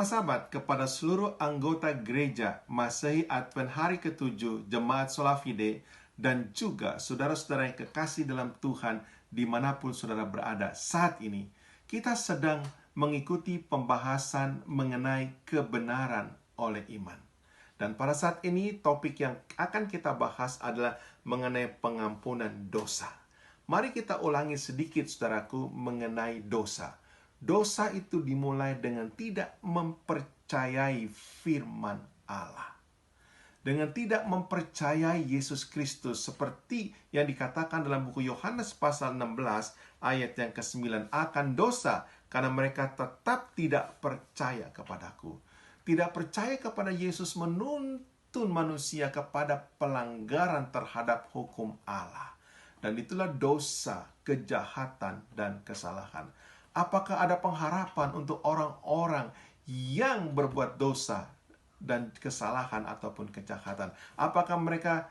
Sahabat, kepada seluruh anggota gereja Masehi Advent hari ke-7 Jemaat Sola Fide, dan juga saudara-saudara yang kekasih dalam Tuhan dimanapun saudara berada saat ini, kita sedang mengikuti pembahasan mengenai kebenaran oleh iman. Dan pada saat ini topik yang akan kita bahas adalah mengenai pengampunan dosa. Mari kita ulangi sedikit saudaraku mengenai dosa. Dosa itu dimulai dengan tidak mempercayai firman Allah. Dengan tidak mempercayai Yesus Kristus seperti yang dikatakan dalam buku Yohanes pasal 16 ayat yang ke-9, akan dosa karena mereka tetap tidak percaya kepadaku. Tidak percaya kepada Yesus menuntun manusia kepada pelanggaran terhadap hukum Allah. Dan itulah dosa, kejahatan, dan kesalahan. Apakah ada pengharapan untuk orang-orang yang berbuat dosa dan kesalahan ataupun kejahatan? Apakah mereka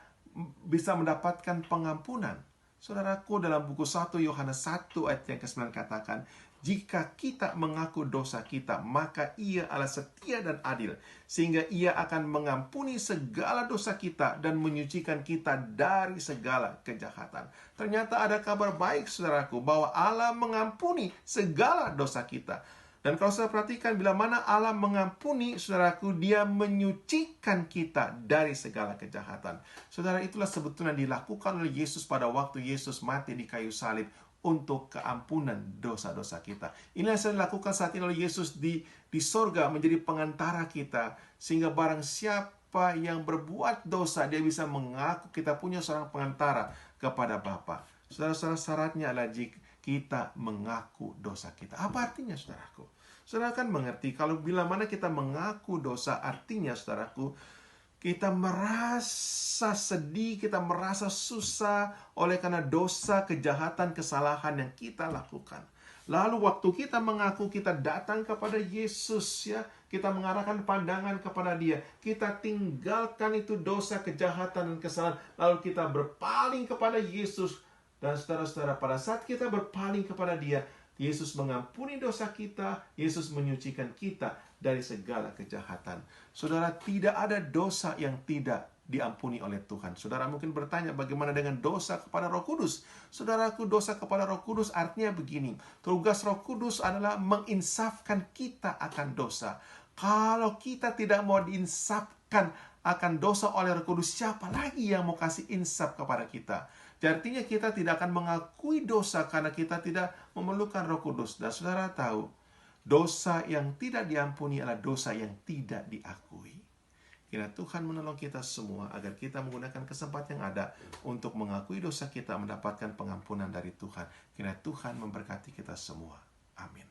bisa mendapatkan pengampunan? Saudaraku, dalam buku 1 Yohanes 1 ayat yang ke-9 katakan, jika kita mengaku dosa kita, maka Ia adalah setia dan adil, sehingga Ia akan mengampuni segala dosa kita dan menyucikan kita dari segala kejahatan. Ternyata ada kabar baik, saudaraku, bahwa Allah mengampuni segala dosa kita. Dan kalau saya perhatikan, bila mana Allah mengampuni, saudaraku, Dia menyucikan kita dari segala kejahatan. Saudara, itulah sebetulnya dilakukan oleh Yesus pada waktu Yesus mati di kayu salib untuk keampunan dosa-dosa kita. Inilah yang saya lakukan saat ini oleh Yesus di sorga, menjadi pengantara kita, sehingga barang siapa yang berbuat dosa, dia bisa mengaku kita punya seorang pengantara kepada Bapa. Saudara-saudara, syaratnya adalah jika kita mengaku dosa kita. Apa artinya, saudaraku? Saudara kan mengerti, kalau bila mana kita mengaku dosa, artinya, saudaraku, kita merasa sedih, kita merasa susah oleh karena dosa, kejahatan, kesalahan yang kita lakukan. Lalu waktu kita mengaku, kita datang kepada Yesus, ya, kita mengarahkan pandangan kepada Dia, kita tinggalkan itu dosa, kejahatan, dan kesalahan, lalu kita berpaling kepada Yesus. Dan saudara-saudara, pada saat kita berpaling kepada Dia, Yesus mengampuni dosa kita, Yesus menyucikan kita dari segala kejahatan. Saudara, tidak ada dosa yang tidak diampuni oleh Tuhan. Saudara mungkin bertanya, bagaimana dengan dosa kepada Roh Kudus? Saudaraku, dosa kepada Roh Kudus artinya begini. Tugas Roh Kudus adalah menginsafkan kita akan dosa. Kalau kita tidak mau diinsafkan akan dosa oleh Roh Kudus, siapa lagi yang mau kasih insaf kepada kita? Artinya kita tidak akan mengakui dosa karena kita tidak memerlukan Roh Kudus. Dan saudara tahu, dosa yang tidak diampuni adalah dosa yang tidak diakui. Kiranya Tuhan menolong kita semua agar kita menggunakan kesempatan yang ada untuk mengakui dosa kita, mendapatkan pengampunan dari Tuhan. Kiranya Tuhan memberkati kita semua. Amin.